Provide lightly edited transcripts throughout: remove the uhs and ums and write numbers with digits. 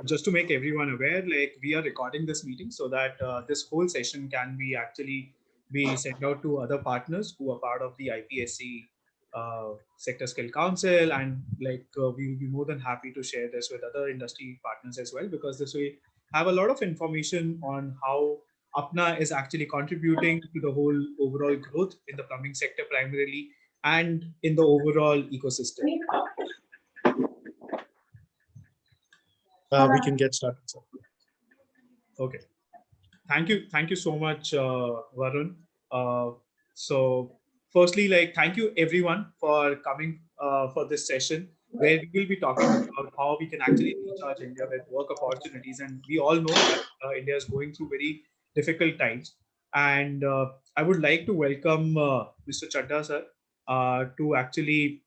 just to make everyone aware, like we are recording this meeting so that this whole session can be actually be sent out to other partners who are part of the IPSC Sector Skill Council, and like we will be more than happy to share this with other industry partners as well, because this will have a lot of information on how Apna is actually contributing to the whole overall growth in the plumbing sector primarily and in the overall ecosystem. We can get started, sir. Okay. Thank you so much, Varun. So firstly, like, thank you everyone for coming for this session where we will be talking about how we can actually recharge India with work opportunities. And we all know that India is going through very difficult times. And I would like to welcome Mr. Chadda sir to actually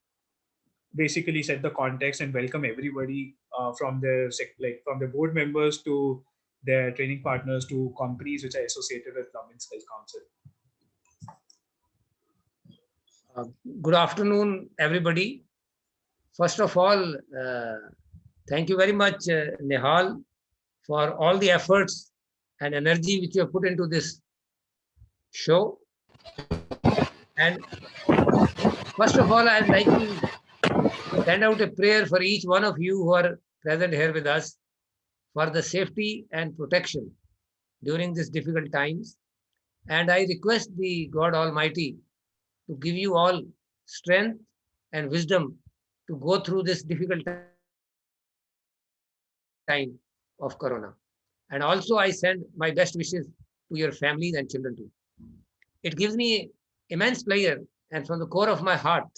basically set the context and welcome everybody from from the board members to their training partners to companies which are associated with Plumbing Skills Council. Good afternoon, everybody. First of all, thank you very much, Nehal, for all the efforts and energy which you have put into this show. And first of all, I'd like to send out a prayer for each one of you who are present here with us for the safety and protection during these difficult times. And I request the God Almighty to give you all strength and wisdom to go through this difficult time of Corona. And also I send my best wishes to your families and children too. It gives me immense pleasure, and from the core of my heart,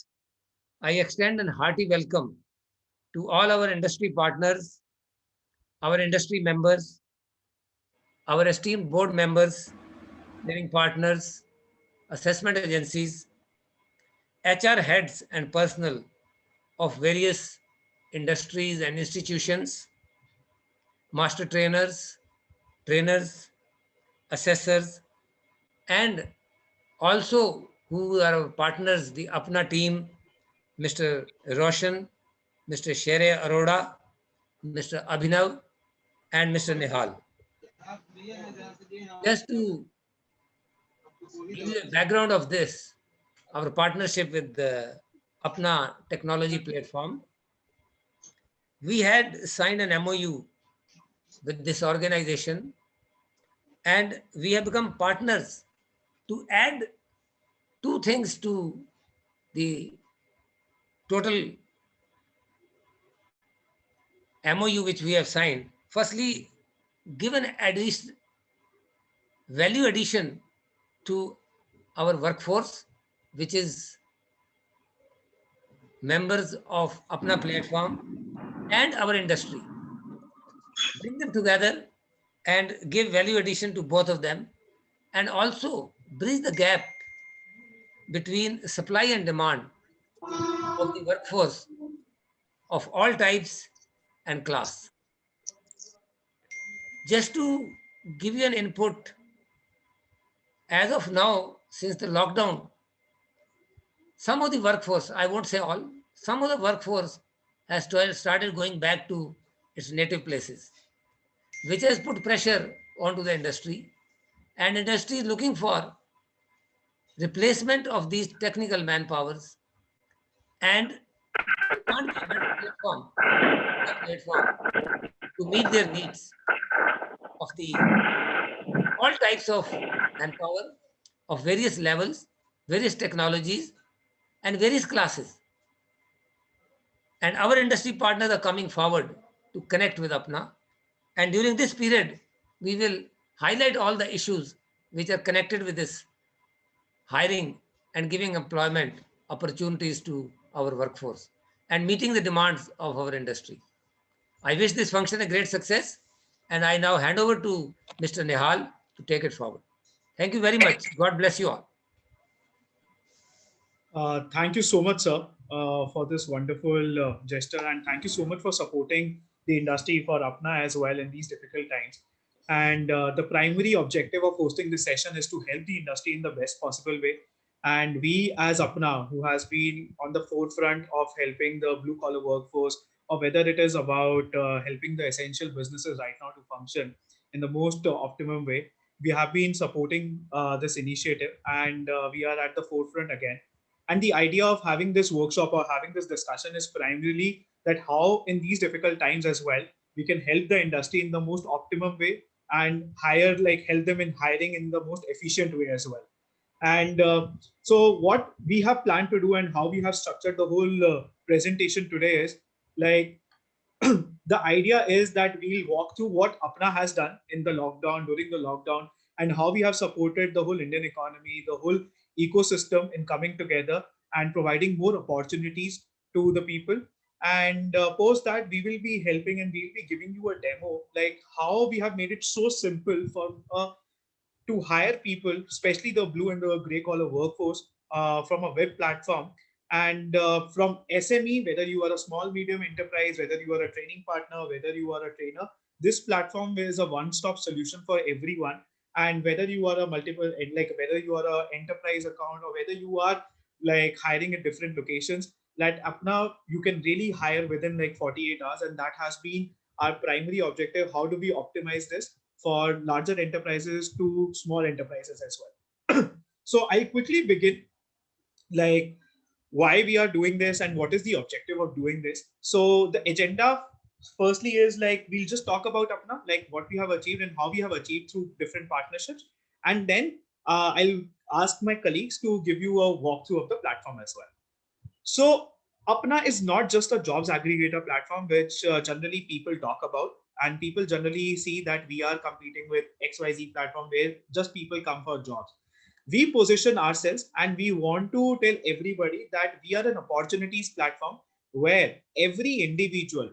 I extend a hearty welcome to all our industry partners, our industry members, our esteemed board members, training partners, assessment agencies, HR heads and personnel of various industries and institutions, master trainers, assessors, and also who are our partners, the Apna team, Mr. Roshan, Mr. Shere Arora, Mr. Abhinav, and Mr. Nehal. Just to give you a background of this, our partnership with the Apna technology platform, we had signed an MOU with this organization, and we have become partners to add two things to the total MOU which we have signed. Firstly, give an value addition to our workforce, which is members of Apna platform and our industry. Bring them together and give value addition to both of them, and also bridge the gap between supply and demand of the workforce of all types and class. Just to give you an input, as of now, since the lockdown, some of the workforce, I won't say all, some of the workforce has started going back to its native places, which has put pressure onto the industry, and industry is looking for replacement of these technical manpowers and can't be a better platform to meet their needs of the all types of manpower of various levels, various technologies, and various classes. And our industry partners are coming forward to connect with Apna. And during this period, we will highlight all the issues which are connected with this hiring and giving employment opportunities to our workforce and meeting the demands of our industry. I wish this function a great success, and I now hand over to Mr. Nehal to take it forward. Thank you very much. God bless you all. Thank you so much, sir, for this wonderful gesture, and thank you so much for supporting the industry for Apna as well in these difficult times. And the primary objective of hosting this session is to help the industry in the best possible way. And we as Apna, who has been on the forefront of helping the blue collar workforce or whether it is about helping the essential businesses right now to function in the most optimum way, we have been supporting this initiative, and we are at the forefront again. And the idea of having this workshop or having this discussion is primarily that how in these difficult times as well, we can help the industry in the most optimum way and hire, like help them in hiring in the most efficient way as well. And so what we have planned to do and how we have structured the whole presentation today is like the idea is that we'll walk through what Apna has done in the lockdown, during the lockdown, and how we have supported the whole Indian economy, the whole ecosystem in coming together and providing more opportunities to the people. And post that, we will be helping and we'll be giving you a demo, like how we have made it so simple for to hire people, especially the blue and the gray collar workforce, from a web platform. And from SME, whether you are a small, medium enterprise, whether you are a training partner, whether you are a trainer, this platform is a one stop solution for everyone. And whether you are a multiple, like whether you are a enterprise account or whether you are like hiring at different locations, like Apna, you can really hire within like 48 hours. And that has been our primary objective. How do we optimize this for larger enterprises to small enterprises as well? So I'll quickly begin like why we are doing this and what is the objective of doing this. So the agenda firstly is like we'll just talk about Apna, like what we have achieved and how we have achieved through different partnerships. And then I'll ask my colleagues to give you a walkthrough of the platform as well. So Apna is not just a jobs aggregator platform, which generally people talk about. And people generally see that we are competing with XYZ platform where just people come for jobs. We position ourselves and we want to tell everybody that we are an opportunities platform where every individual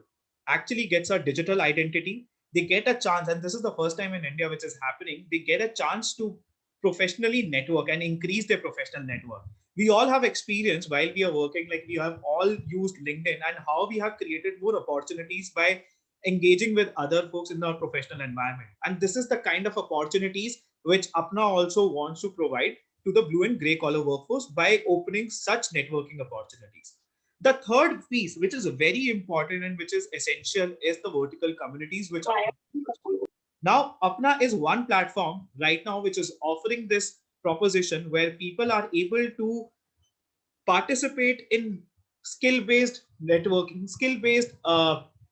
actually gets a digital identity. They get a chance, and this is the first time in India which is happening, they get a chance to professionally network and increase their professional network. We all have experience while we are working, like we have all used LinkedIn and how we have created more opportunities by engaging with other folks in the professional environment. And this is the kind of opportunities which Apna also wants to provide to the blue and gray collar workforce by opening such networking opportunities. The third piece, which is very important and which is essential, is the vertical communities, which are now Apna is one platform right now which is offering this proposition where people are able to participate in skill-based networking, skill-based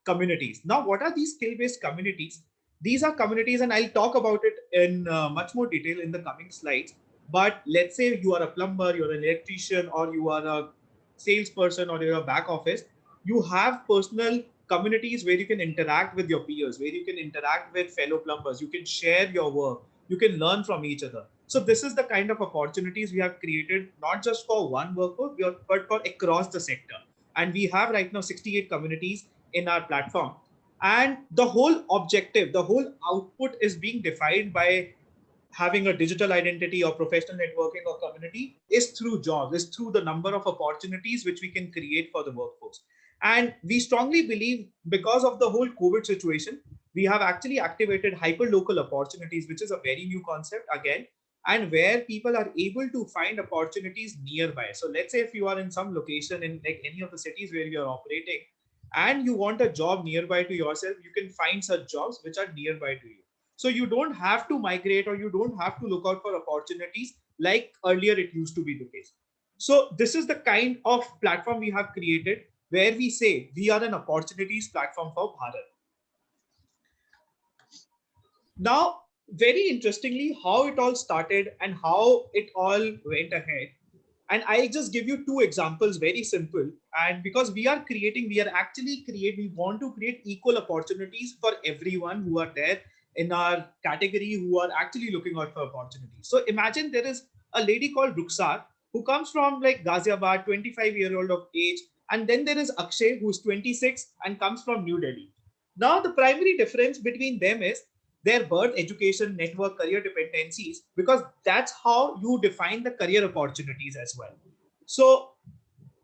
communities. Now, what are these skill-based communities? These are communities, and I'll talk about it in much more detail in the coming slides. But let's say you are a plumber, you're an electrician, or you are a salesperson, or you're a back office. You have personal communities where you can interact with your peers, where you can interact with fellow plumbers. You can share your work. You can learn from each other. So this is the kind of opportunities we have created, not just for one workforce, but for across the sector. And we have right now 68 communities in our platform. And the whole objective, the whole output is being defined by having a digital identity or professional networking or community is through jobs, is through the number of opportunities which we can create for the workforce. And we strongly believe because of the whole COVID situation, we have actually activated hyper local opportunities, which is a very new concept again, and where people are able to find opportunities nearby. So let's say if you are in some location in like any of the cities where you are operating and you want a job nearby to yourself, you can find such jobs which are nearby to you. So you don't have to migrate or you don't have to look out for opportunities like earlier it used to be the case. So this is the kind of platform we have created where we say we are an opportunities platform for Bharat. Now, very interestingly, how it all started and how it all went ahead. And I'll just give you two examples, very simple. And because we are creating, we are actually create, we want to create equal opportunities for everyone who are there in our category who are actually looking out for opportunities. So imagine there is a lady called Ruksar who comes from like Ghaziabad, 25-year-old of age. And then there is Akshay who's 26 and comes from New Delhi. Now, the primary difference between them is their birth, education, network, career dependencies, because that's how you define the career opportunities as well. So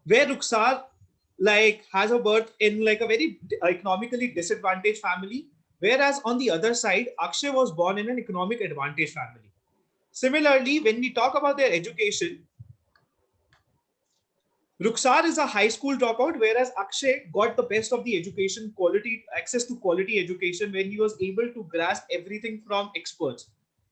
where Ruksar like has a birth in like a very economically disadvantaged family, whereas on the other side, Akshay was born in an economic advantage family. Similarly, when we talk about their education, Ruksar is a high school dropout, whereas Akshay got the best of the education, quality access to quality education, when he was able to grasp everything from experts.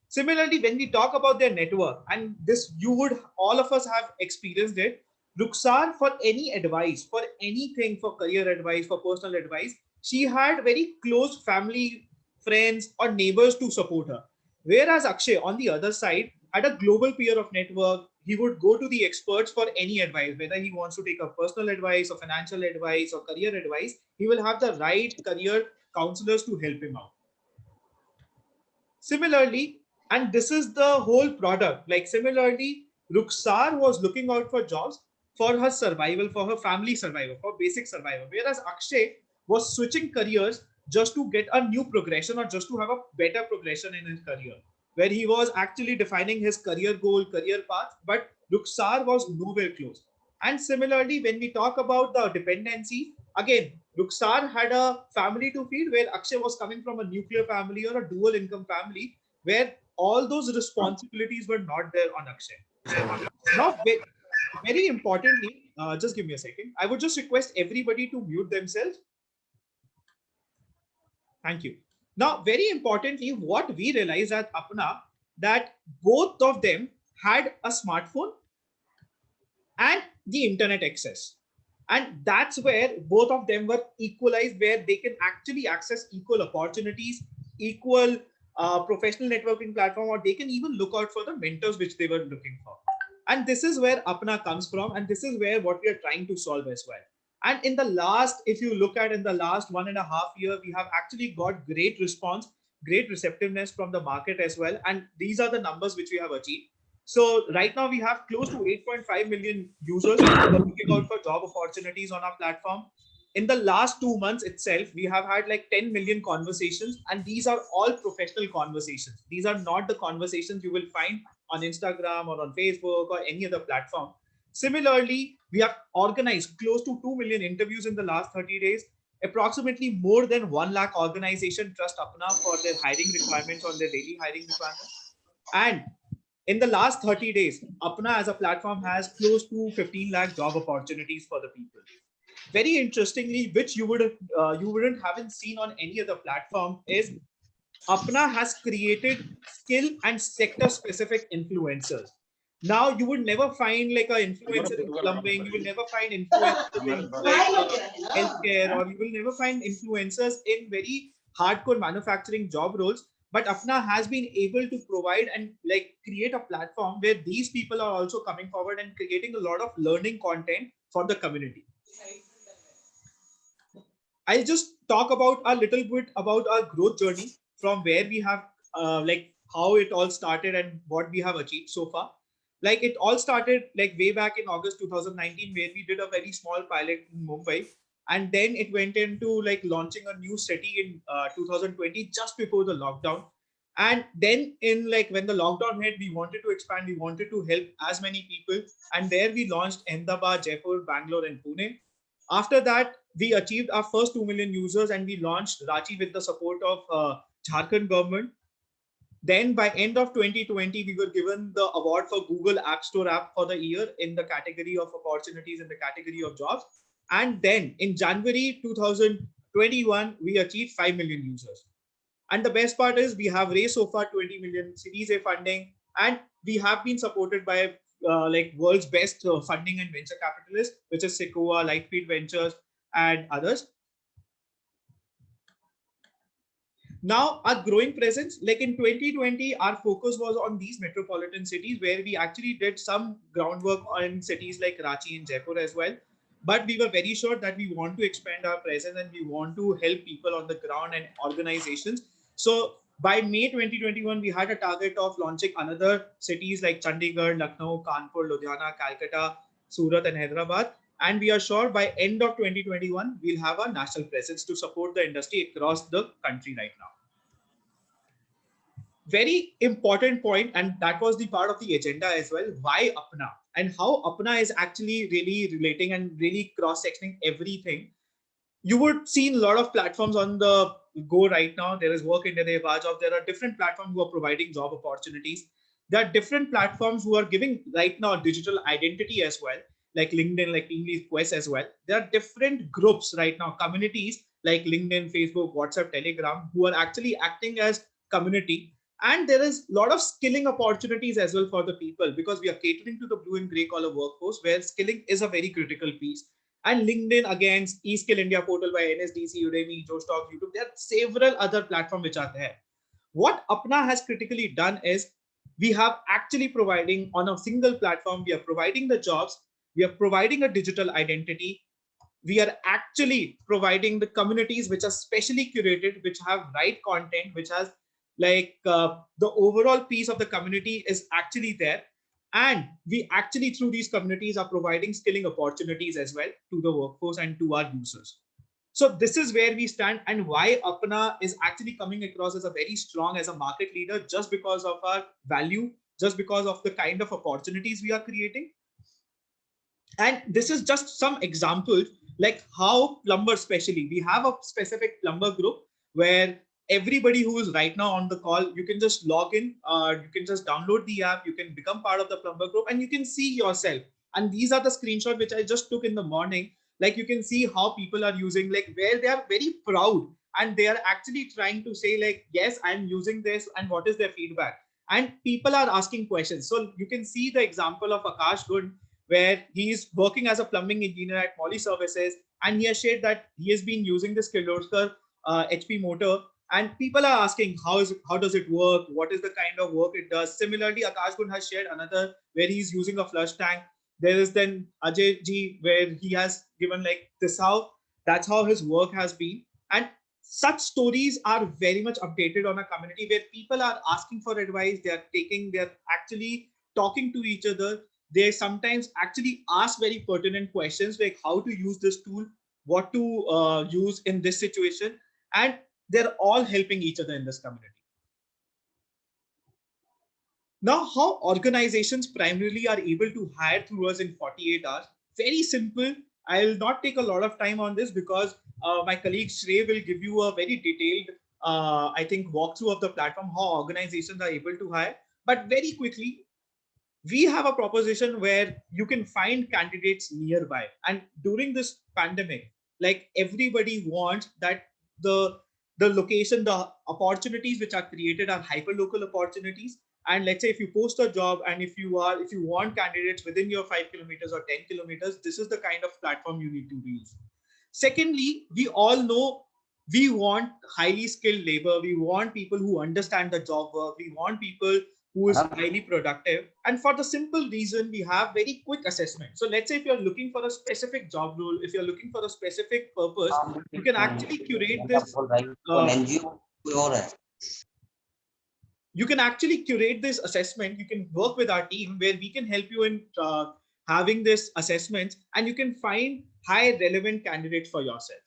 Similarly, when we talk about their network, and this you would all of us have experienced it, Ruksar, for any advice, for anything, for career advice, for personal advice, she had very close family, friends, or neighbors to support her. Whereas Akshay, on the other side, had a global peer of network. He would go to the experts for any advice, whether he wants to take a personal advice or financial advice or career advice. He will have the right career counselors to help him out. Similarly, and this is the whole product. Like similarly, Ruksar was looking out for jobs for her survival, for her family survival, for basic survival. Whereas Akshay was switching careers just to get a new progression or just to have a better progression in his career, where he was actually defining his career goal, career path, but Ruksar was nowhere close. And similarly, when we talk about the dependency, again, Ruksar had a family to feed, where Akshay was coming from a nuclear family or a dual income family, where all those responsibilities were not there on Akshay. Now, very importantly, just give me a second. I would just request everybody to mute themselves. Thank you. Now, very importantly, what we realized at Apna, that both of them had a smartphone and the internet access. And that's where both of them were equalized, where they can actually access equal opportunities, equal professional networking platform, or they can even look out for the mentors which they were looking for. And this is where Apna comes from, and this is where what we are trying to solve as well. And in the last, if you look at in the last 1.5 years, we have actually got great response, great receptiveness from the market as well. And these are the numbers which we have achieved. So right now we have close to 8.5 million users who are looking out for job opportunities on our platform. In the last 2 months itself, we have had like 10 million conversations, and these are all professional conversations. These are not the conversations you will find on Instagram or on Facebook or any other platform. Similarly, we have organized close to 2 million interviews in the last 30 days. Approximately more than 1 lakh organization trust Apna for their hiring requirements, on their daily hiring requirements. And in the last 30 days, Apna as a platform has close to 15 lakh job opportunities for the people. Very interestingly, which you wouldn't haven't seen on any other platform, is Apna has created skill and sector specific influencers. Now you would never find like an influencer in plumbing, you will never find influencers in like healthcare, or you will never find influencers in very hardcore manufacturing job roles. But Apna has been able to provide and like create a platform where these people are also coming forward and creating a lot of learning content for the community. I'll just talk about a little bit about our growth journey, from where we have like how it all started and what we have achieved so far. Like it all started like way back in August 2019, where we did a very small pilot in Mumbai, and then it went into like launching a new city in 2020, just before the lockdown. And then in like when the lockdown hit, we wanted to expand, we wanted to help as many people, and there we launched Ahmedabad, Jaipur, Bangalore, and Pune. After that, we achieved our first 2 million users, and we launched Rachi with the support of Jharkhand government. Then by end of 2020, we were given the award for Google App Store app for the year in the category of opportunities, in the category of jobs. And then in January 2021, we achieved 5 million users. And the best part is we have raised so far 20 million Series A funding, and we have been supported by like world's best funding and venture capitalists, which is Sequoia, Lightspeed Ventures, and others. Now, our growing presence, like in 2020, our focus was on these metropolitan cities, where we actually did some groundwork on cities like Ranchi and Jaipur as well. But we were very sure that we want to expand our presence and we want to help people on the ground and organizations. So by May 2021, we had a target of launching another cities like Chandigarh, Lucknow, Kanpur, Ludhiana, Calcutta, Surat, and Hyderabad. And we are sure by end of 2021, we'll have a national presence to support the industry across the country right now. Very important point, and that was the part of the agenda as well. Why Apna, and how Apna is actually really relating and really cross-sectioning everything. You would see a lot of platforms on the go right now. There is Work India, there are different platforms who are providing job opportunities. There are different platforms who are giving right now digital identity as well. like LinkedIn, like Team Lead Quest as well. There are different groups right now, communities like LinkedIn, Facebook, WhatsApp, Telegram, who are actually acting as community. And there is a lot of skilling opportunities as well for the people, because we are catering to the blue and gray collar workforce where skilling is a very critical piece. And LinkedIn, again, eSkill India portal by NSDC, Udemy, JoshTalk, YouTube, there are several other platforms which are there. What Apna has critically done is we have actually providing on a single platform, we are providing the jobs, we are providing a digital identity, we are actually providing the communities which are specially curated, which have right content, which has like the overall piece of the community is actually there. And we actually through these communities are providing skilling opportunities as well to the workforce and to our users. So this is where we stand, and why Apna is actually coming across as a very strong as a market leader, just because of our value, just because of the kind of opportunities we are creating. And this is just some examples, like how plumber, especially we have a specific plumber group where everybody who is right now on the call, you can just log in, you can just download the app, you can become part of the plumber group, and you can see yourself. And these are the screenshots which I just took in the morning. Like you can see how people are using, like where they are very proud and they are actually trying to say like, yes, I'm using this, and what is their feedback. And people are asking questions. So you can see the example of Akash Gund, where he is working as a plumbing engineer at Molly Services, and he has shared that he has been using this Kirloskar HP motor, and people are asking how does it work, what is the kind of work it does. Similarly, Akash Gund has shared another where he's using a flush tank. There is then Ajay Ji, where he has given like this how that's how his work has been. And such stories are very much updated on a community where people are asking for advice, they're actually talking to each other. They sometimes actually ask very pertinent questions like how to use this tool, what to use in this situation, and they're all helping each other in this community. Now, how organizations primarily are able to hire through us in 48 hours? Very simple. I'll not take a lot of time on this because my colleague Shrey will give you a very detailed, I think, walkthrough of the platform, how organizations are able to hire. But very quickly, we have a proposition where you can find candidates nearby. And during this pandemic, like everybody wants that the location, the opportunities which are created are hyper local opportunities. And let's say if you post a job, and if you want candidates within your 5 kilometers or 10 kilometers, this is the kind of platform you need to use. Secondly, we all know we want highly skilled labor. We want people who understand the job work. We want people who is highly productive. And for the simple reason, we have very quick assessment. So let's say if you're looking for a specific job role, if you're looking for a specific purpose, you can actually curate this. You can actually curate this assessment. You can work with our team where we can help you in having this assessments, and you can find high relevant candidates for yourself.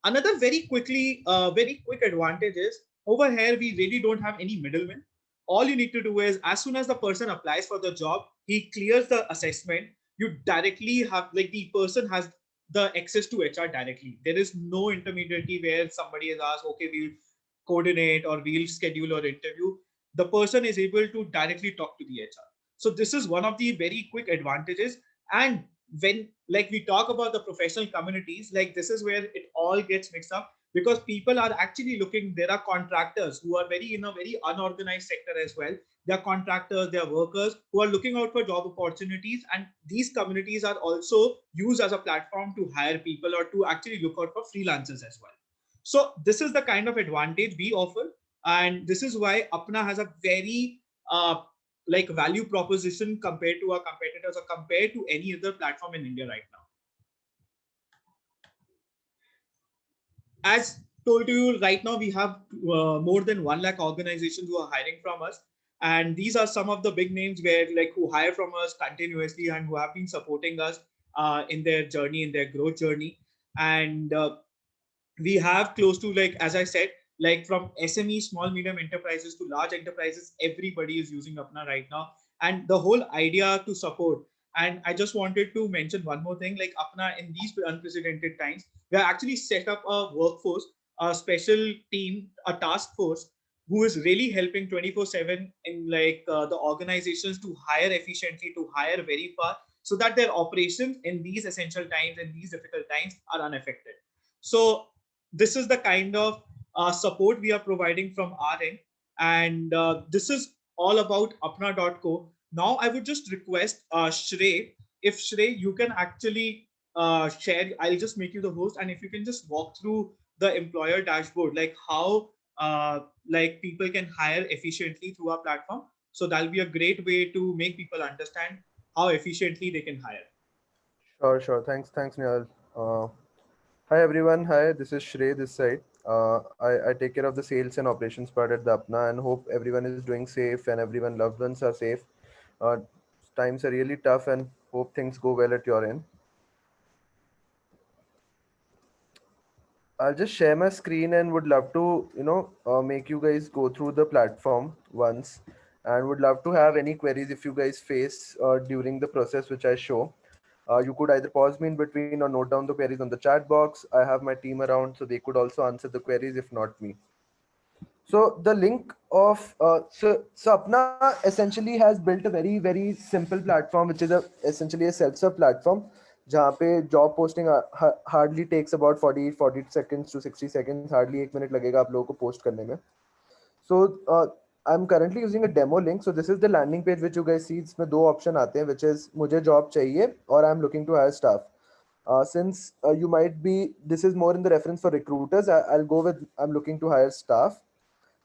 Another very quick advantage is over here, we really don't have any middlemen. All you need to do is as soon as the person applies for the job, he clears the assessment. You directly have like the person has the access to HR directly. There is no intermediary where somebody is asked, okay, we'll coordinate or we'll schedule or interview. The person is able to directly talk to the HR. So this is one of the very quick advantages. And when like we talk about the professional communities, like this is where it all gets mixed up, because people are actually looking. There are contractors who are very in a very unorganized sector as well. There are contractors, there are workers who are looking out for job opportunities, and these communities are also used as a platform to hire people or to actually look out for freelancers as well. So this is the kind of advantage we offer, and this is why Apna has a very like value proposition compared to our competitors or compared to any other platform in India right now. As told to you, right now we have more than 1 lakh organizations who are hiring from us, and these are some of the big names where like who hire from us continuously and who have been supporting us in their journey, in their growth journey. And we have close to, like as I said, like from SME, small medium enterprises to large enterprises, everybody is using Apna right now. And the whole idea to support, and I just wanted to mention one more thing, like Apna in these unprecedented times, we have actually set up a workforce, a special team, a task force who is really helping 24/7 in like the organizations to hire efficiently, to hire very fast, so that their operations in these essential times and these difficult times are unaffected. So this is the kind of support we are providing from our end, and this is all about apna.co. Now I would just request Shrey, if Shrey you can actually share, I'll just make you the host, and if you can just walk through the employer dashboard, like how like people can hire efficiently through our platform. So that'll be a great way to make people understand how efficiently they can hire. Sure, sure. Thanks, Nihal. Hi everyone. Hi, this is Shrey this side. I take care of the sales and operations part at the Apna, and hope everyone is doing safe and everyone loved ones are safe. Uh, Times are really tough, and hope things go well at your end. I'll just share my screen and would love to, make you guys go through the platform once, and would love to have any queries if you guys face during the process which I show. You could either pause me in between or note down the queries on the chat box. I have my team around, so they could also answer the queries if not me. So the link of so Apna essentially has built a very simple platform, which is essentially a self-serve platform, जहाँ पे job posting hardly takes about 40 seconds to 60 seconds, hardly 1 minute लगेगा आप लोगों को post करने में. So I'm currently using a demo link. So this is the landing page which you guys see. इसमें दो option आते हैं, which is मुझे job चाहिए और I'm looking to hire staff. Since you might be, this is more in the reference for recruiters. I'll go with I'm looking to hire staff.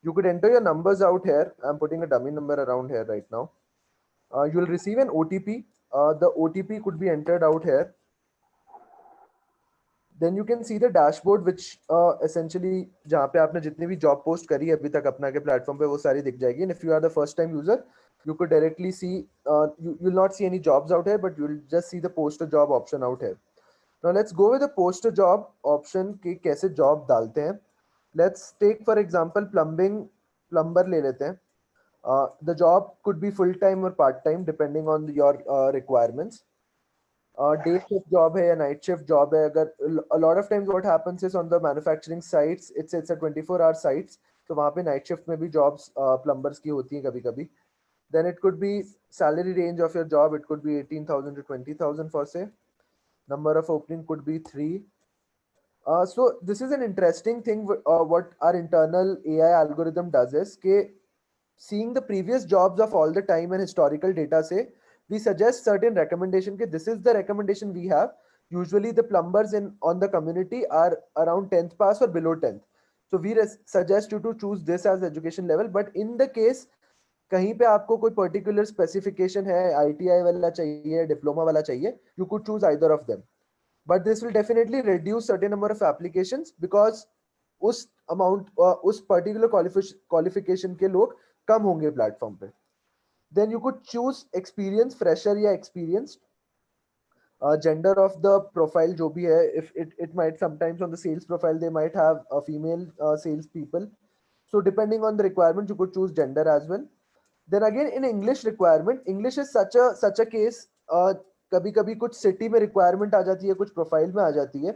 You could enter your numbers out here. I'm putting a dummy number around here right now. You'll receive an OTP. The OTP could be entered out here. Then you can see the dashboard, which essentially जहाँ पे आपने जितनी भी job post करी है अभी तक अपना के platform पे वो सारी दिख जाएगी. And if you are the first time user, you could directly see, you'll not see any jobs out here, but you'll just see the post a job option out here. Now let's go with the post a job option कि कैसे job डालते हैं. Let's take for example plumber ले लेते हैं. The job could be full time or part time depending on your requirements. Day shift job है या night shift job है. अगर a lot of times what happens is on the manufacturing sites, it's a 24-hour sites, तो वहाँ पे night shift में भी jobs plumbers की होती हैं कभी कभी. Then it could be salary range of your job. It could be 18,000 to 20,000 for say. Number of opening could be 3. So this is an interesting thing. What our internal AI algorithm does is कि seeing the previous jobs of all the time and historical data say, we suggest certain recommendation कि this is the recommendation we have. Usually the plumbers in on the community are around 10th pass or below 10th. So we suggest you to choose this as education level. But in the case कहीं पे आपको कोई particular specification है, ITI वाला चाहिए, diploma वाला चाहिए, you could choose either of them. But this will definitely reduce certain number of applications because उस amount उस particular qualification के लोग कम होंगे platform पे. Then you could choose experience, fresher या experienced. Gender of the profile जो भी है, if it might sometimes on the sales profile they might have a female sales people. So depending on the requirement you could choose gender as well. Then again in English requirement, English is such a case. कभी कभी कुछ city में requirement आ जाती है, कुछ profile में आ जाती है.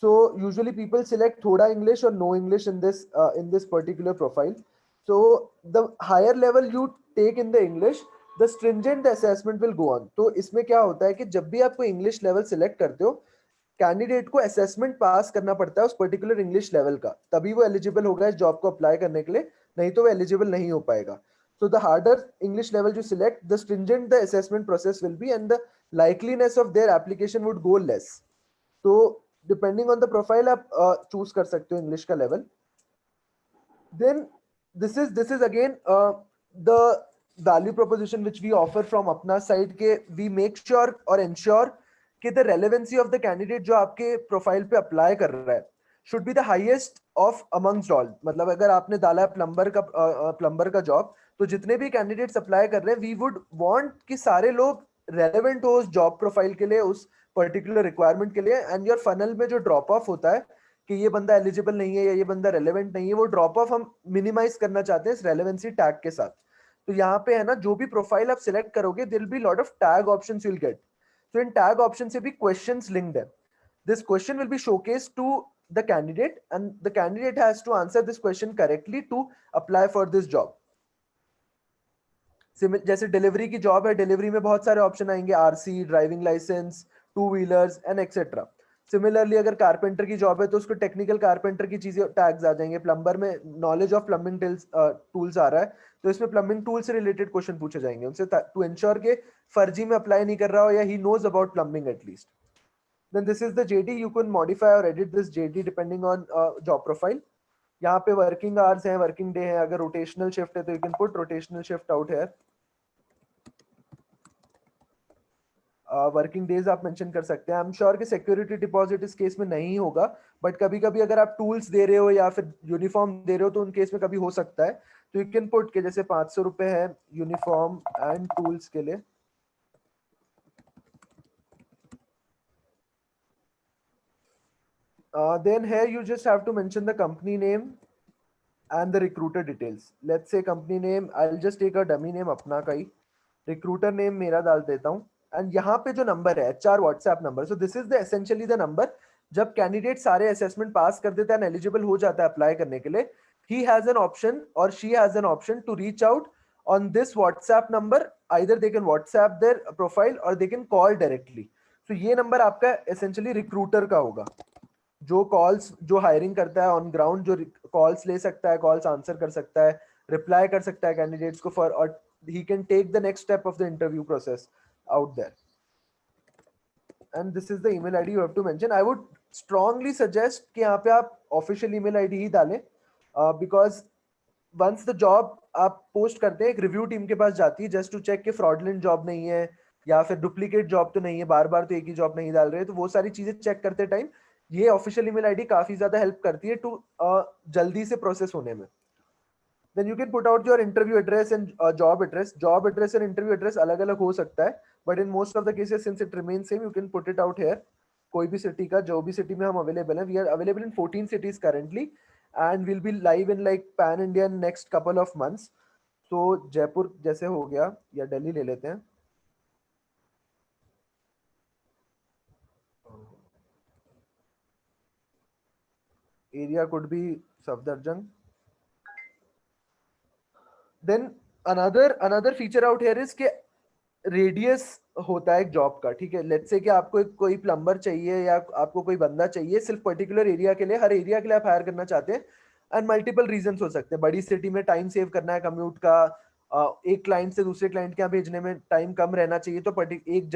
So usually people select thoda English or no English in this particular profile. So the higher level you take in the English, the stringent the assessment will go on. तो इसमें क्या होता है कि जब भी आप कोई English level select करते हो, कैंडिडेट को असेसमेंट पास करना पड़ता है उस पर्टिकुलर इंग्लिश लेवल का, तभी वो एलिजिबल होगा इस जॉब को अप्लाई करने के लिए, नहीं तो वो एलिजिबल नहीं हो पाएगा. So the harder English level you select, the stringent the assessment process will be and the likeliness of their application would go less. So depending on the profile आप choose कर सकते हो English का level. Then this is again the value proposition which we offer from अपना side के we make sure or ensure कि the relevancy of the candidate जो आपके profile पे apply कर रहा है should be the highest of amongst all. मतलब अगर आपने डाला है plumber का job, तो जितने भी candidates apply कर रहे हैं we would want कि सारे लोग relevant हो उस job profile के लिए, उस particular requirement के लिए. And your funnel में जो drop off होता है कि ये बंदा एलिजिबल नहीं है या ये बंदा रेलेवेंट नहीं है, वो ड्रॉप ऑफ हम मिनिमाइज करना चाहते हैं इस रेलेवेंसी टैग के साथ. तो यहाँ पे है ना, जो भी प्रोफाइल आप सिलेक्ट करोगे there will be lot of tag options you will get. So in tag option से भी क्वेश्चंस लिंक्ड है. This question will be showcase to the candidate and the candidate has to answer this question correctly to apply for this job. जैसे delivery की job है, delivery में बहुत सारे option आएंगे, RC, driving licence, two wheelers and etcetera. Similarly अगर carpenter की job है तो उसको टेक्निकल कारपेंटर की चीजें टैग्स आ जाएंगे। प्लम्बर में नॉलेज ऑफ प्लम्बिंग टूल्स आ रहा है, तो इसमें प्लम्बिंग टूल से रिलेटेड क्वेश्चन पूछे जाएंगे उनसे, टू इंश्योर के फर्जी में अप्लाई नहीं कर रहा हो या he knows about plumbing at least. Then this is the JD. You can modify or edit this JD depending on job profile. यहाँ पे वर्किंग आवर्स हैं, वर्किंग डे है, अगर रोटेशनल शिफ्ट है तो you can put rotational shift out है। Working days आप mention कर सकते हैं। आई एम श्योर कि सिक्योरिटी डिपॉजिट इस केस में नहीं होगा, बट कभी कभी अगर आप टूल्स दे रहे हो या फिर यूनिफॉर्म दे रहे हो तो उन केस में कभी हो सकता है, तो यू कैन पुट के जैसे 500 रुपए है यूनिफॉर्म एंड टूल्स के लिए। Then here you just have to mention the company name and the recruiter details. Let's say company name, I'll just take a dummy name अपना का ही, recruiter name मेरा डाल देता हूँ, and यहाँ पे जो नंबर है HR WhatsApp number, so this is the essentially the number जब कैंडिडेट सारे असेसमेंट पास कर देता है, एलिजिबल हो जाता है अप्लाई करने के लिए, he has an option or she has an option to reach out on this WhatsApp number. Either they can WhatsApp their profile or they can call directly. So ये नंबर आपका essentially recruiter का होगा, जो calls, जो hiring करता है on ground, जो calls ले सकता है, कॉल्स आंसर कर सकता है, रिप्लाई कर सकता है कैंडिडेट्स को फॉर, और he can take the next step of the interview process out there. And this is the email ID you have to mention. I would strongly suggest कि यहाँ पे आप ऑफिशियल ईमेल आईडी ही डालें, because once the job आप post करते हैं एक रिव्यू टीम के पास जाती है जस्ट टू चेक कि फ्रॉडलेंट जॉब नहीं है या फिर डुप्लीकेट जॉब तो नहीं है, बार बार तो एक ही जॉब नहीं डाल रहे, तो वो सारी चीजें चेक करते टाइम ये ऑफिशियल ईमेल आईडी काफी ज्यादा हेल्प करती है टू जल्दी से प्रोसेस होने में। Then you can put out your interview address and job address. Job address और इंटरव्यू एड्रेस अलग अलग हो सकता है, but in most of the cases since it remain same you can put it out here. कोई भी city का, जो भी सिटी में हम अवेलेबल हैं, we are available in 14 cities currently and we'll be live in like pan India in next couple of months. So Jaipur जैसे हो गया, या दिल्ली ले लेते हैं, area could be Safdarjung. Then another feature out here is कि radius होता है एक जॉब का, ठीक है। लेट्स से कि आपको कोई प्लम्बर चाहिए या आपको कोई बंदा चाहिए सिर्फ पर्टिकुलर एरिया के लिए, हर एरिया के लिए आप हायर करना चाहते हैं, एंड मल्टीपल रीजंस हो सकते हैं। बड़ी सिटी में टाइम सेव करना है कम्यूट का, एक क्लाइंट से दूसरे क्लाइंट के यहाँ भेजने में टाइम कम रहना चाहिए, तो एक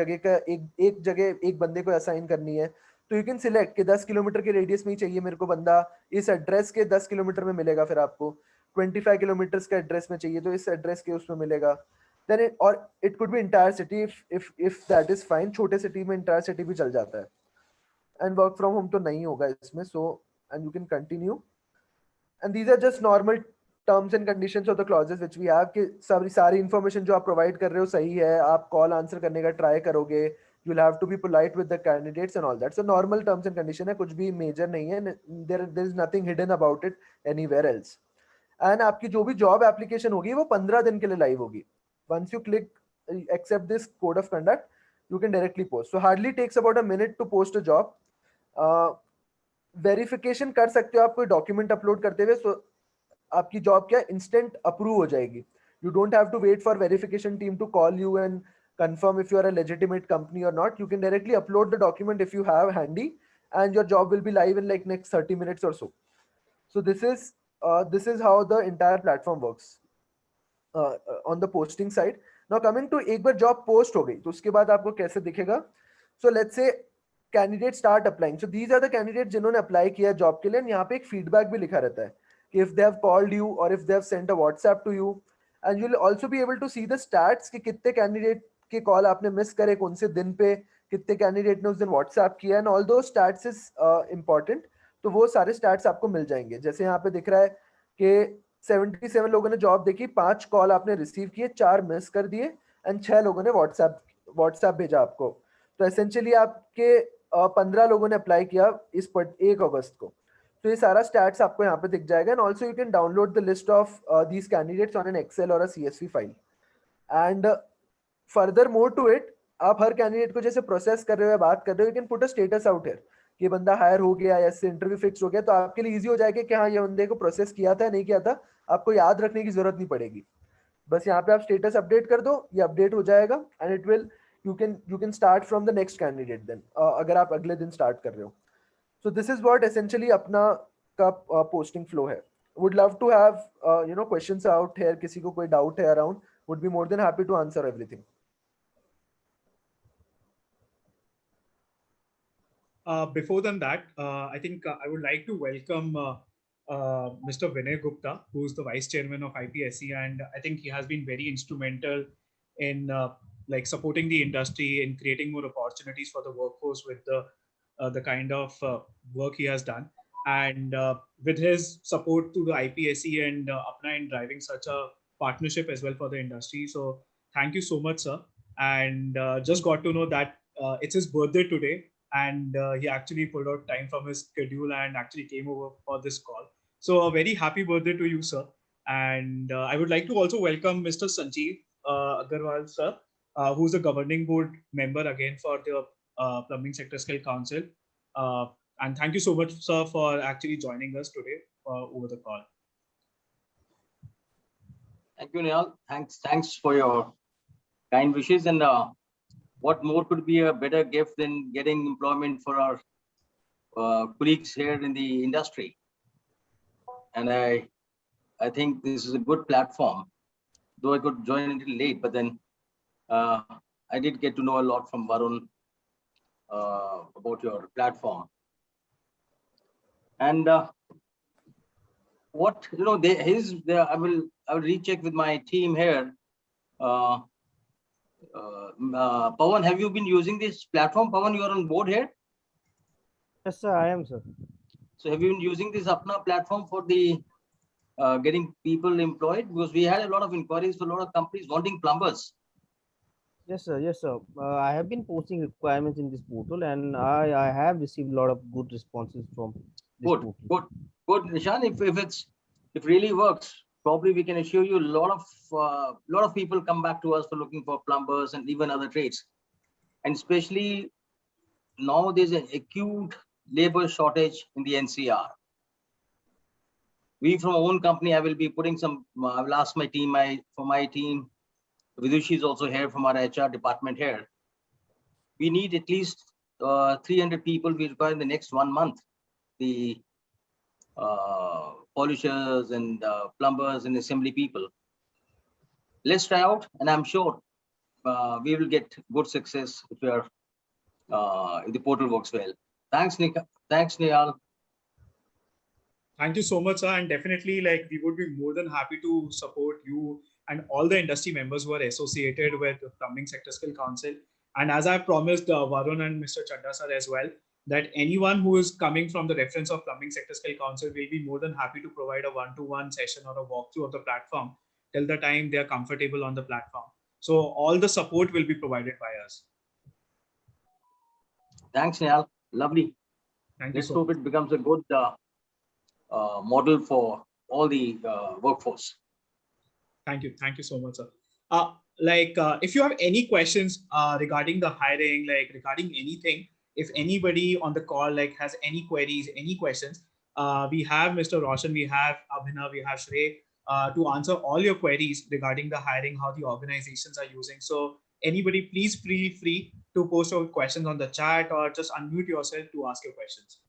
जगह एक बंदे को असाइन करनी है, तो यू कैन सिलेक्ट कि 10 किलोमीटर के रेडियस में ही चाहिए मेरे को बंदा, इस एड्रेस के 10 किलोमीटर में मिलेगा, फिर आपको 25 किलोमीटर के एड्रेस में चाहिए तो इस एड्रेस के उसमें मिलेगा। then it could be entire city if that is fine. छोटे सिटी में entire city भी चल जाता है, and work from home तो नहीं होगा इसमें, so and you can continue, and these are just normal terms and conditions of the clauses which we have कि सारी information जो आप provide कर रहे हो सही है, आप call answer करने का try करोगे, you'll have to be polite with the candidates and all that. So normal terms and condition है, कुछ भी major नहीं है, there is nothing hidden about it anywhere else. and आपकी जो भी job application होगी वो 15 दिन के लिए live होगी। Once you click accept this code of conduct, you can directly post. So hardly takes about a minute to post a job. Verification कर सकते हो आप कोई document upload करते हुए, so आपकी job क्या instant approve हो जाएगी। You don't have to wait for verification team to call you and confirm if you are a legitimate company or not. You can directly upload the document if you have handy, and your job will be live in like next 30 minutes or so. So this is how the entire platform works. On the posting side. Now coming to एक बार job post हो गई तो उसके बाद आपको कैसे दिखेगा? So let's say candidates start applying. So these are the candidates जिन्होंने apply किया job के लिए, यहाँ पे एक feedback भी लिखा रहता है कि if they have called you or if they have sent a WhatsApp to you, and you'll also be able to see the stats कि कितने candidate के call आपने miss करे, कौन से दिन पे कितने candidate ने उस दिन WhatsApp किया, and all those stats is important. तो वो सारे stats आपको मिल जाएंगे। जैसे यहाँ पे दिख रहा है कि 77 लोगों ने जॉब देखी, 5 कॉल आपने रिसीव किए, 4 मिस कर दिए, एंड 6 लोगों ने व्हाट्सएप भेजा आपको। तो एसेंशियली आपके 15 लोगों ने अप्लाई किया इस 1 अगस्त को। तो ये सारा स्टैट्स आपको यहाँ पे दिख जाएगा, and also you can download the list of these candidates on an excel और a CSV file. And further more to it, आप हर कैंडिडेट को जैसे प्रोसेस कर रहे हो या बात कर रहे हो, you can put a status out here कि बंदा हायर हो गया या इससे इंटरव्यू फिक्स हो गया, तो आपके लिए इजी हो जाएगा कि हाँ ये बंदे को प्रोसेस किया था नहीं किया था, आपको याद रखने की जरूरत नहीं पड़ेगी। बस यहाँ पे आप स्टेटस अपडेट कर दो, ये अपडेट हो जाएगा and it will, you can start from the next candidate then, अगर आप अगले दिन start कर रहे हो. So this is what essentially अपना का posting flow है. Would love to have questions out here. किसी को कोई doubt है around, would be more than happy to answer everything. Before than that, I think I would like to welcome Mr. Vinay Gupta, who is the Vice Chairman of IPSC, and I think he has been very instrumental in like supporting the industry in creating more opportunities for the workforce with the kind of work he has done, and with his support to the IPSC and Apna in driving such a partnership as well for the industry. So thank you so much, sir. And just got to know that it's his birthday today, and he actually pulled out time from his schedule and actually came over for this call. So a very happy birthday to you, sir. And I would like to also welcome Mr. Sanjeev Agarwal, sir, who's the governing board member again for the Plumbing Sector Skill Council. And thank you so much, sir, for actually joining us today over the call. Thank you, Nehal. Thanks for your kind wishes. And what more could be a better gift than getting employment for our colleagues here in the industry? And I think this is a good platform, though I could join a little late, but then I did get to know a lot from Varun about your platform. And what, I will recheck with my team here. Pawan, have you been using this platform? Pawan, you are on board here? Yes, sir, I am, sir. So have you been using this Apna platform for the getting people employed? Because we had a lot of inquiries for a lot of companies wanting plumbers. Yes, sir. Yes, sir. I have been posting requirements in this portal, and I have received a lot of good responses from this portal. Good, Nishan. If it really works, probably we can assure you a lot of people come back to us for looking for plumbers and even other trades. And especially now there's an acute labor shortage in the NCR. We from our own company, I will be putting some, I will ask my team, for my team, Vidushi is also here from our HR department here. We need at least 300 people we require in the next 1 month. The polishers and plumbers and assembly people. Let's try out, and I'm sure we will get good success if the portal works well. Thanks, Nika. Thanks, Nehal. Thank you so much, sir. And definitely, like, we would be more than happy to support you and all the industry members who are associated with the Plumbing Sector Skill Council. And as I promised Varun and Mr. Chadda sir as well, that anyone who is coming from the reference of Plumbing Sector Skill Council will be more than happy to provide a one-to-one session or a walkthrough of the platform till the time they are comfortable on the platform. So all the support will be provided by us. Thanks, Nehal. Lovely. Thank you. Let's hope it becomes a good model for all the workforce. Thank you. Thank you so much, sir. If you have any questions regarding the hiring, like regarding anything, if anybody on the call like has any queries, any questions, we have Mr. Roshan, we have Abhinav, we have Shrey to answer all your queries regarding the hiring, how the organizations are using. So anybody, please feel free to post your questions on the chat or just unmute yourself to ask your questions.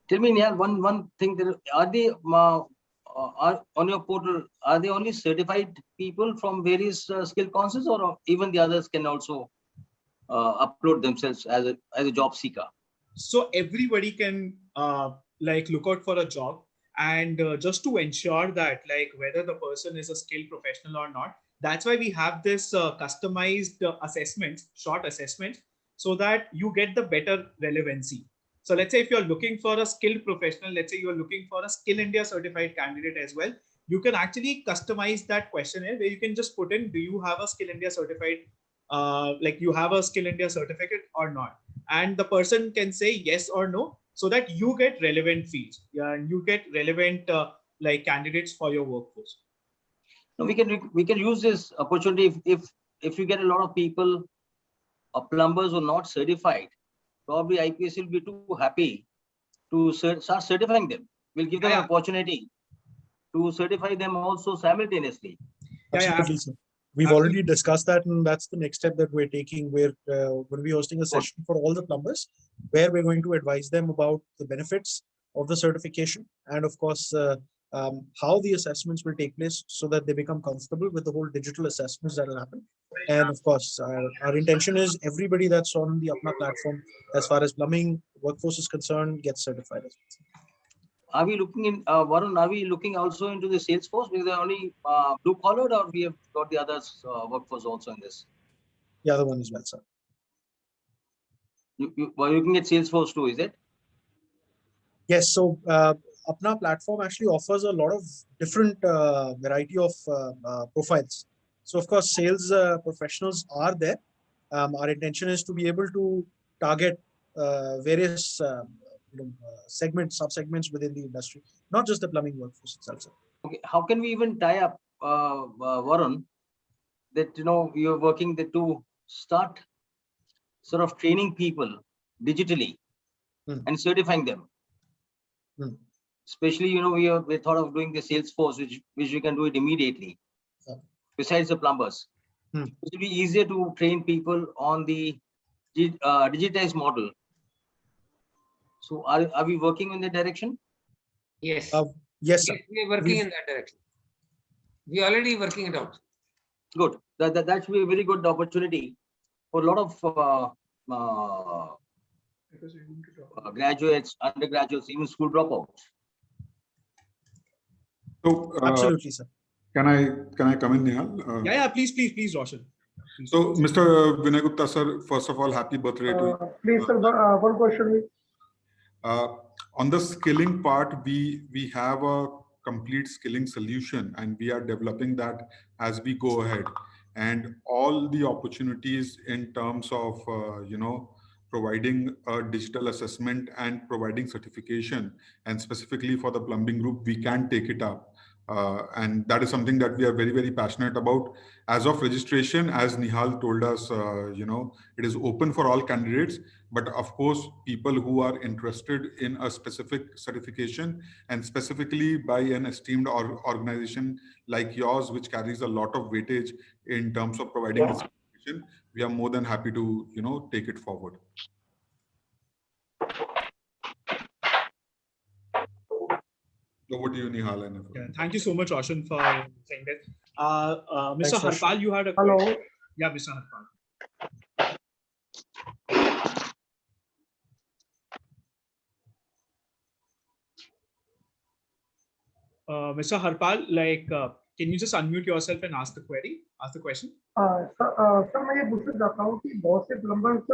Tell me, Nehal, one thing, that are they on your portal, are they only certified people from various skill councils, or even the others can also upload themselves as a job seeker? So everybody can look out for a job, and just to ensure that like whether the person is a skilled professional or not, that's why we have this customized assessments, short assessments, so that you get the better relevancy. So let's say if you're looking for a skilled professional, let's say you're looking for a Skill India certified candidate as well, you can actually customize that questionnaire where you can just put in, do you have a Skill India certified, you have a Skill India certificate or not? And the person can say yes or no, so that you get relevant fields, and you get relevant candidates for your workforce. No, we can use this opportunity if you get a lot of people, plumbers who are not certified. Probably IPSC will be too happy to start certifying them. We'll give them an opportunity to certify them also simultaneously. Absolutely, sir. We've already discussed that, and that's the next step that we're taking. We're going to be hosting a session for all the plumbers, where we're going to advise them about the benefits of the certification, and of course, how the assessments will take place, so that they become comfortable with the whole digital assessments that will happen. And of course, our intention is everybody that's on the Apna platform, as far as plumbing workforce is concerned, gets certified as well. Are we looking in, Varun, are we looking also into the Salesforce? Because they're only blue collared, or we have got the others workforce also in this? The other one as well, sir. You were looking at Salesforce too, is it? Yes, so Apna platform actually offers a lot of different variety of profiles. So of course, sales professionals are there. Our intention is to be able to target various segments, sub-segments within the industry, not just the plumbing workforce itself, sir. Okay, how can we even tie up, Varun, that you're working to start sort of training people digitally and certifying them? Especially, we thought of doing the Salesforce, which we can do it immediately. Besides the plumbers, it will be easier to train people on the digitized model. So, are we working in that direction? Yes. Yes, sir. We are working in that direction. We are already working it out. Good. That should be a very good opportunity for a lot of graduates, undergraduates, even school dropouts. So, absolutely, sir. Can I come in, Nihal? Yeah, please, Roshan. So, Mr. Vinay Gupta, sir, first of all, happy birthday to you. Please, sir, one question. On the skilling part, we have a complete skilling solution, and we are developing that as we go ahead. And all the opportunities in terms of providing a digital assessment and providing certification, and specifically for the plumbing group, we can take it up. And that is something that we are very, very passionate about. As of registration, as Nihal told us, it is open for all candidates. But of course, people who are interested in a specific certification, and specifically by an esteemed organization like yours, which carries a lot of weightage in terms of providing this certification, we are more than happy to, take it forward. Over to you, Nihal. Yeah, thank you so much, Roshan, for saying that. Mr. Thanks, Harpal, you had a Hello. question. Yeah, Mr. Harpal. Mr. Harpal, can you just unmute yourself and ask the question? Sir मैं ये पूछना चाहता हूँ कि बहुत से plumbers